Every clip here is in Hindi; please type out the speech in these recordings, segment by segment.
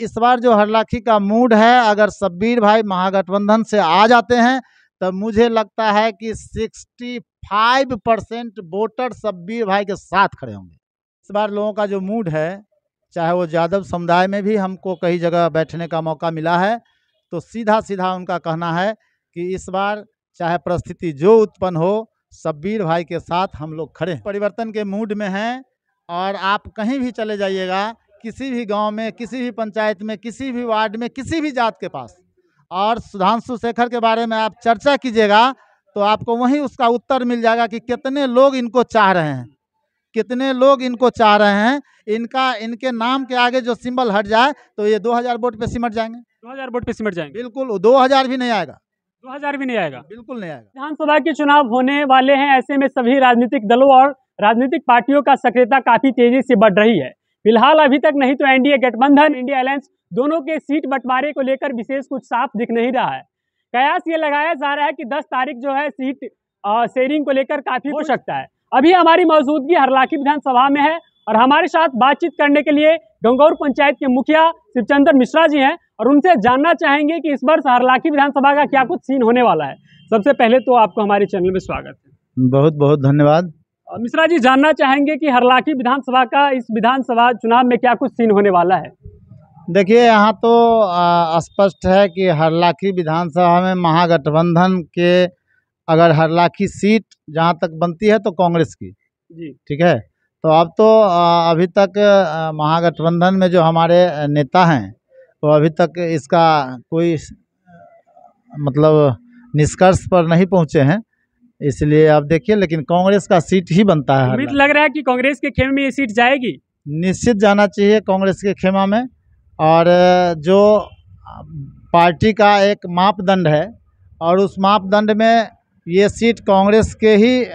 इस बार जो हरलाखी का मूड है, अगर शब्बीर भाई महागठबंधन से आ जाते हैं तो मुझे लगता है कि 65% वोटर शब्बीर भाई के साथ खड़े होंगे। इस बार लोगों का जो मूड है, चाहे वो यादव समुदाय में भी हमको कई जगह बैठने का मौका मिला है, तो सीधा सीधा उनका कहना है कि इस बार चाहे परिस्थिति जो उत्पन्न हो, शब्बीर भाई के साथ हम लोग खड़े हैं। परिवर्तन के मूड में हैं और आप कहीं भी चले जाइएगा, किसी भी गांव में, किसी भी पंचायत में, किसी भी वार्ड में, किसी भी जात के पास, और सुधांशु शेखर के बारे में आप चर्चा कीजिएगा तो आपको वहीं उसका उत्तर मिल जाएगा कि कितने लोग इनको चाह रहे हैं, कितने लोग इनको चाह रहे हैं। इनके नाम के आगे जो सिंबल हट जाए तो ये 2000 वोट पे सिमट जाएंगे। 2000 वोट पे सिमट जाएंगे? बिल्कुल, 2000 भी नहीं आएगा। 2000 भी नहीं आएगा? बिल्कुल नहीं आएगा। विधानसभा के चुनाव होने वाले हैं, ऐसे में सभी राजनीतिक दलों और राजनीतिक पार्टियों का सक्रियता काफी तेजी से बढ़ रही है। फिलहाल अभी तक नहीं तो एनडीए गठबंधन, इंडिया अलायंस दोनों के सीट बंटवारे को लेकर विशेष कुछ साफ दिख नहीं रहा है। कयास ये लगाया जा रहा है कि 10 तारीख जो है सीट शेयरिंग को लेकर काफी हो सकता है। अभी हमारी मौजूदगी हरलाखी विधानसभा में है और हमारे साथ बातचीत करने के लिए गंगौर पंचायत के मुखिया शिवचंद्र मिश्रा जी हैं और उनसे जानना चाहेंगे कि इस वर्ष हरलाखी विधानसभा का क्या कुछ सीन होने वाला है। सबसे पहले तो आपको हमारे चैनल में स्वागत है। बहुत बहुत धन्यवाद। मिश्रा जी, जानना चाहेंगे कि हरलाखी विधानसभा का इस विधानसभा चुनाव में क्या कुछ सीन होने वाला है? देखिए, यहाँ तो स्पष्ट है कि हरलाखी विधानसभा में महागठबंधन के अगर हरलाखी सीट जहाँ तक बनती है तो कांग्रेस की जी, ठीक है। तो अब तो अभी तक महागठबंधन में जो हमारे नेता हैं तो अभी तक इसका कोई मतलब निष्कर्ष पर नहीं पहुँचे हैं, इसलिए आप देखिए, लेकिन कांग्रेस का सीट ही बनता है। उम्मीद लग रहा है कि कांग्रेस के खेमे में ये सीट जाएगी? निश्चित जाना चाहिए कांग्रेस के खेमा में, और जो पार्टी का एक मापदंड है और उस मापदंड में ये सीट कांग्रेस के ही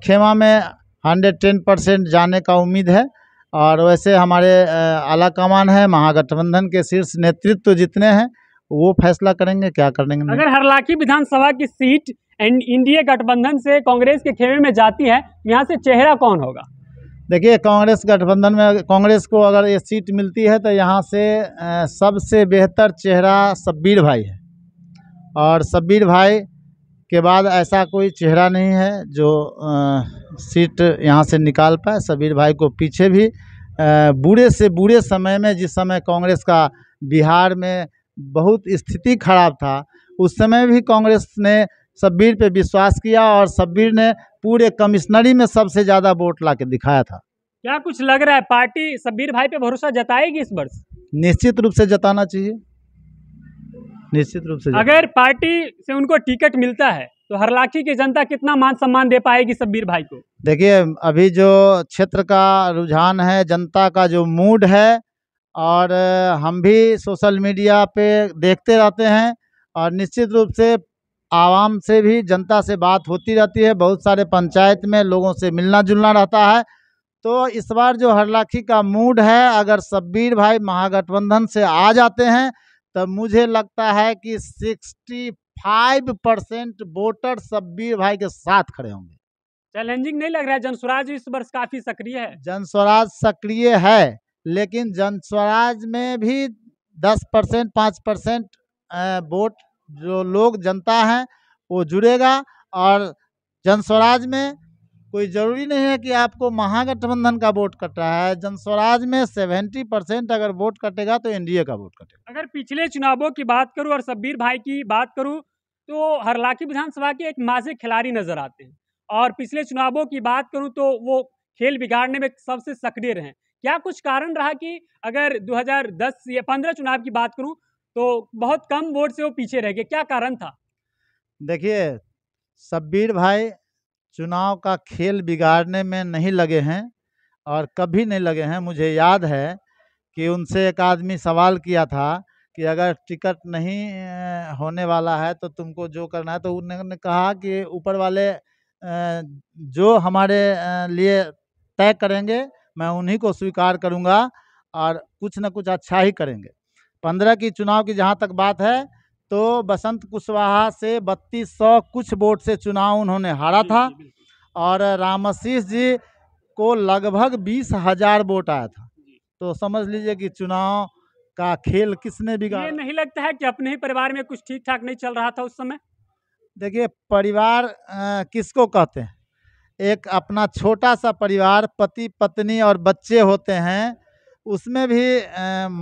खेमा में 110% जाने का उम्मीद है। और वैसे हमारे आला कमान है, महागठबंधन के शीर्ष नेतृत्व जितने हैं वो फैसला करेंगे क्या करेंगे। अगर हरलाखी विधानसभा की सीट इंडिया गठबंधन से कांग्रेस के खेमे में जाती है, यहाँ से चेहरा कौन होगा? देखिए, कांग्रेस गठबंधन में कांग्रेस को अगर ये सीट मिलती है तो यहाँ से सबसे बेहतर चेहरा शब्बीर भाई है, और शब्बीर भाई के बाद ऐसा कोई चेहरा नहीं है जो सीट यहाँ से निकाल पाए। शब्बीर भाई को पीछे भी बुरे से बुरे समय में, जिस समय कांग्रेस का बिहार में बहुत स्थिति खराब था, उस समय भी कांग्रेस ने शब्बीर पे विश्वास किया और शब्बीर ने पूरे कमिश्नरी में सबसे ज़्यादा वोट ला के दिखाया था। क्या कुछ लग रहा है पार्टी शब्बीर भाई पे भरोसा जताएगी इस वर्ष? निश्चित रूप से जताना चाहिए, निश्चित रूप से। अगर पार्टी से उनको टिकट मिलता है तो हरलाखी की जनता कितना मान सम्मान दे पाएगी शब्बीर भाई को? देखिए, अभी जो क्षेत्र का रुझान है, जनता का जो मूड है, और हम भी सोशल मीडिया पे देखते रहते हैं और निश्चित रूप से आवाम से भी, जनता से बात होती रहती है, बहुत सारे पंचायत में लोगों से मिलना जुलना रहता है। तो इस बार जो हरलाखी का मूड है, अगर शब्बीर भाई महागठबंधन से आ जाते हैं तो मुझे लगता है कि 65% वोटर शब्बीर भाई के साथ खड़े होंगे। चैलेंजिंग नहीं लग रहा है? जनस्वराज इस वर्ष काफी सक्रिय है। जनस्वराज सक्रिय है, लेकिन जनस्वराज में भी 10% 5% वोट जो लोग जनता हैं वो जुड़ेगा। और जनस्वराज में कोई ज़रूरी नहीं है कि आपको महागठबंधन का वोट कट रहा है, जनस्वराज में 70% अगर वोट कटेगा तो एनडीए का वोट कटेगा। अगर पिछले चुनावों की बात करूं और शब्बीर भाई की बात करूं तो हरलाखी विधानसभा के एक माजे खिलाड़ी नजर आते हैं, और पिछले चुनावों की बात करूं तो वो खेल बिगाड़ने में सबसे सक्रिय रहे। क्या कुछ कारण रहा कि अगर 2010 या 15 चुनाव की बात करूं तो बहुत कम वोट से वो पीछे रह गए? क्या कारण था? देखिए, शब्बीर भाई चुनाव का खेल बिगाड़ने में नहीं लगे हैं और कभी नहीं लगे हैं। मुझे याद है कि उनसे एक आदमी सवाल किया था कि अगर टिकट नहीं होने वाला है तो तुमको जो करना है, तो उन्होंने कहा कि ऊपर वाले जो हमारे लिए तय करेंगे मैं उन्हीं को स्वीकार करूंगा और कुछ न कुछ अच्छा ही करेंगे। 15 की चुनाव की जहाँ तक बात है तो बसंत कुशवाहा से 3200 कुछ वोट से चुनाव उन्होंने हारा था, और रामाशीष जी को लगभग 20,000 वोट आया था। तो समझ लीजिए कि चुनाव का खेल किसने ये बिगाड़ा? नहीं लगता है कि अपने ही परिवार में कुछ ठीक ठाक नहीं चल रहा था उस समय? देखिए, परिवार किसको कहते हैं? एक अपना छोटा सा परिवार, पति पत्नी और बच्चे होते हैं, उसमें भी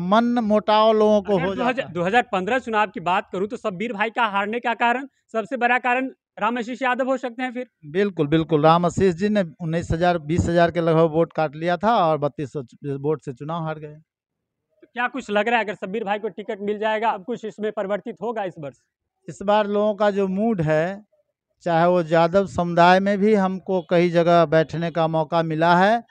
मन मुटाव लोगों को अगर हो जाता है। 2015 चुनाव की बात करूं तो शब्बीर भाई का हारने का कारण, सबसे बड़ा कारण रामाशीष यादव हो सकते हैं फिर? बिल्कुल, बिल्कुल। राम आशीष जी ने 19,000 20,000 के लगभग वोट काट लिया था और 3200 वोट से चुनाव हार गए। तो क्या कुछ लग रहा है अगर शब्बीर भाई को टिकट मिल जाएगा, अब कुछ इसमें परिवर्तित होगा इस वर्ष? इस बार लोगों का जो मूड है, चाहे वो यादव समुदाय में भी हमको कई जगह बैठने का मौका मिला है,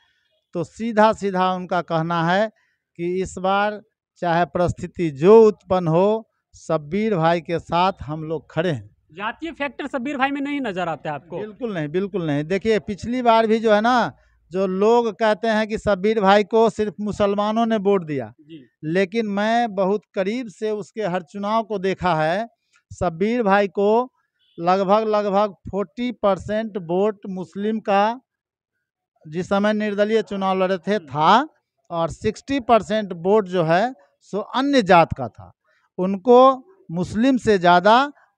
तो सीधा-सीधा उनका कहना है कि इस बार चाहे परिस्थिति जो उत्पन्न हो, शब्बीर भाई के साथ हम लोग खड़े हैं। जातीय फैक्टर शब्बीर भाई में नहीं नजर आता है आपको? बिल्कुल नहीं, बिल्कुल नहीं। देखिए, पिछली बार भी जो है ना, जो लोग कहते हैं कि शब्बीर भाई को सिर्फ मुसलमानों ने वोट दिया, जी। लेकिन मैं बहुत करीब से उसके हर चुनाव को देखा है। शब्बीर भाई को लगभग 40% वोट मुस्लिम का जिस समय निर्दलीय चुनाव लड़े थे था, और 60% वोट जो है सो अन्य जात का था। उनको मुस्लिम से ज़्यादा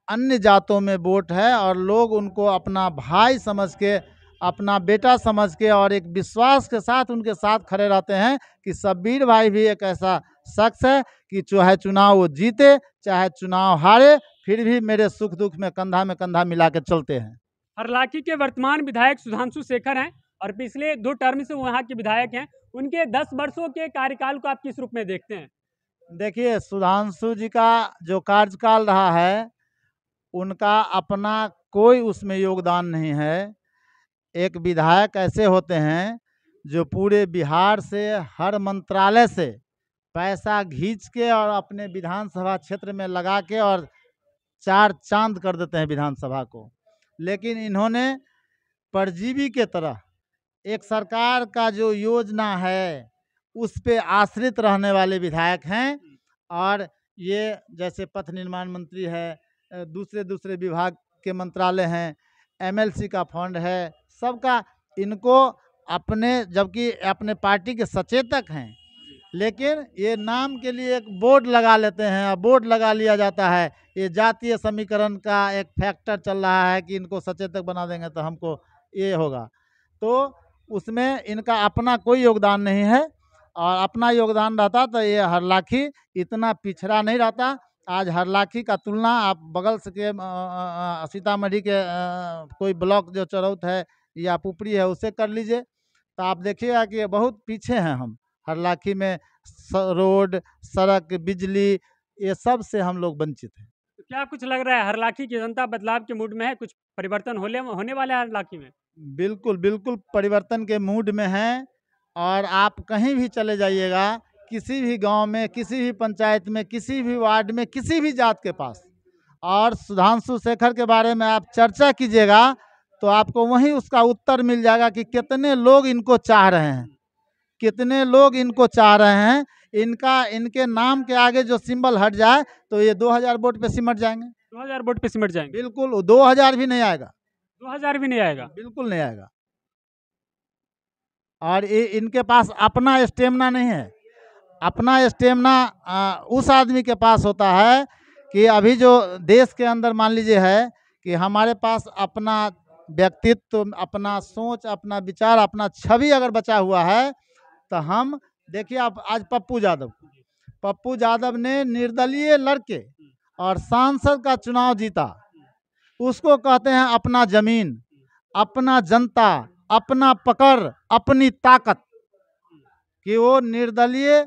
अन्य जातों में वोट है और लोग उनको अपना भाई समझ के, अपना बेटा समझ के और एक विश्वास के साथ उनके साथ खड़े रहते हैं कि शब्बीर भाई भी एक ऐसा शख्स है कि चाहे चुनाव वो जीते, चाहे चुनाव हारे, फिर भी मेरे सुख दुख में कंधा मिला के चलते हैं। हरलाखी के वर्तमान विधायक सुधांशु शेखर हैं और पिछले 2 टर्म से वहाँ के विधायक हैं। उनके 10 वर्षों के कार्यकाल को आप किस रूप में देखते हैं? देखिए, सुधांशु जी का जो कार्यकाल रहा है, उनका अपना कोई उसमें योगदान नहीं है। एक विधायक ऐसे होते हैं जो पूरे बिहार से, हर मंत्रालय से पैसा खींच के और अपने विधानसभा क्षेत्र में लगा के और चार चांद कर देते हैं विधानसभा को। लेकिन इन्होंने परजीवी के तरह एक सरकार का जो योजना है उस पे आश्रित रहने वाले विधायक हैं। और ये जैसे पथ निर्माण मंत्री है, दूसरे विभाग के मंत्रालय हैं, एमएलसी का फंड है, सबका इनको अपने, जबकि अपने पार्टी के सचेतक हैं, लेकिन ये नाम के लिए एक बोर्ड लगा लेते हैं और बोर्ड लगा लिया जाता है। ये जातीय समीकरण का एक फैक्टर चल रहा है कि इनको सचेतक बना देंगे तो हमको ये होगा, तो उसमें इनका अपना कोई योगदान नहीं है। और अपना योगदान रहता तो ये हरलाखी इतना पिछड़ा नहीं रहता। आज हरलाखी का तुलना आप बगल से के सीतामढ़ी के कोई ब्लॉक जो चरौत है या पुपरी है उससे कर लीजिए, तो आप देखिएगा कि बहुत पीछे हैं हम। हरलाखी में रोड, सड़क, बिजली, ये सब से हम लोग वंचित हैं। तो क्या कुछ लग रहा है हरलाखी की जनता बदलाव के मूड में है? कुछ परिवर्तन होने वाला है हरलाखी में? बिल्कुल, बिल्कुल परिवर्तन के मूड में हैं। और आप कहीं भी चले जाइएगा, किसी भी गांव में, किसी भी पंचायत में, किसी भी वार्ड में, किसी भी जात के पास, और सुधांशु शेखर के बारे में आप चर्चा कीजिएगा तो आपको वहीं उसका उत्तर मिल जाएगा कि कितने लोग इनको चाह रहे हैं, कितने लोग इनको चाह रहे हैं। इनके नाम के आगे जो सिंबल हट जाए तो ये 2000 वोट पे सिमट जाएंगे। 2000 वोट पे सिमट जाएंगे? बिल्कुल, 2000 भी नहीं आएगा, 2000 भी नहीं आएगा? बिल्कुल नहीं आएगा। और ये इनके पास अपना स्टेमिना नहीं है। अपना स्टेमिना उस आदमी के पास होता है कि अभी जो देश के अंदर मान लीजिए है कि हमारे पास अपना व्यक्तित्व, अपना सोच, अपना विचार, अपना छवि अगर बचा हुआ है तो हम देखिए, आप आज पप्पू यादव ने निर्दलीय लड़के और सांसद का चुनाव जीता। उसको कहते हैं अपना जमीन, अपना जनता, अपना पकड़, अपनी ताकत, कि वो निर्दलीय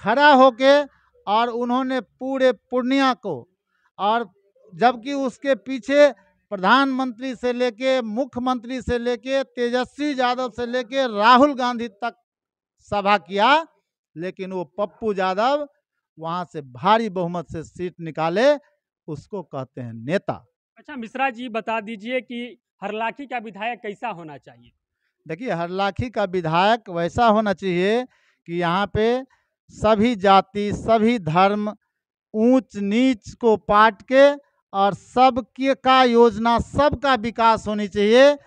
खड़ा होके और उन्होंने पूरे पूर्णिया को, और जबकि उसके पीछे प्रधानमंत्री से लेके, मुख्यमंत्री से लेके, तेजस्वी यादव से लेके राहुल गांधी तक सभा किया, लेकिन वो पप्पू यादव वहां से भारी बहुमत से सीट निकाले। उसको कहते हैं नेता। अच्छा मिश्रा जी, बता दीजिए कि हरलाखी का विधायक कैसा होना चाहिए? देखिए, हरलाखी का विधायक वैसा होना चाहिए कि यहाँ पे सभी जाति, सभी धर्म, ऊंच नीच को पाट के और सबके का योजना, सबका विकास होनी चाहिए।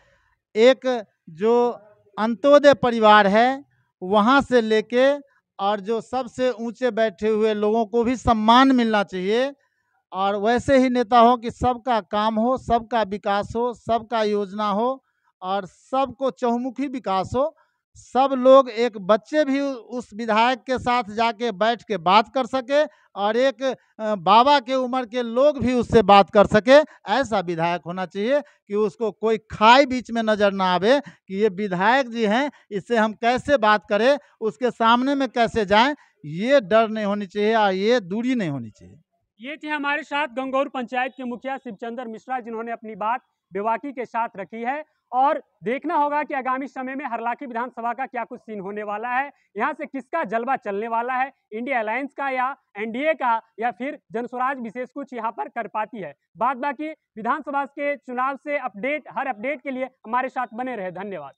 एक जो अंत्योदय परिवार है वहाँ से लेके और जो सबसे ऊंचे बैठे हुए लोगों को भी सम्मान मिलना चाहिए। और वैसे ही नेता हो कि सबका काम हो, सबका विकास हो, सबका योजना हो और सबको चहुमुखी विकास हो। सब लोग, एक बच्चे भी उस विधायक के साथ जाके बैठ के बात कर सके और एक बाबा के उम्र के लोग भी उससे बात कर सके। ऐसा विधायक होना चाहिए कि उसको कोई खाई बीच में नजर ना आवे कि ये विधायक जी हैं, इससे हम कैसे बात करें, उसके सामने में कैसे जाएं। ये डर नहीं होनी चाहिए और ये दूरी नहीं होनी चाहिए। ये थे हमारे साथ गंगौर पंचायत के मुखिया शिवचंद्र मिश्रा, जिन्होंने अपनी बात बेबाकी के साथ रखी है। और देखना होगा कि आगामी समय में हरलाखी विधानसभा का क्या कुछ सीन होने वाला है, यहाँ से किसका जलवा चलने वाला है, इंडिया अलायंस का या एनडीए का, या फिर जनस्वराज विशेष कुछ यहाँ पर कर पाती है। बाद बाकी विधानसभा के चुनाव से अपडेट, हर अपडेट के लिए हमारे साथ बने रहे। धन्यवाद।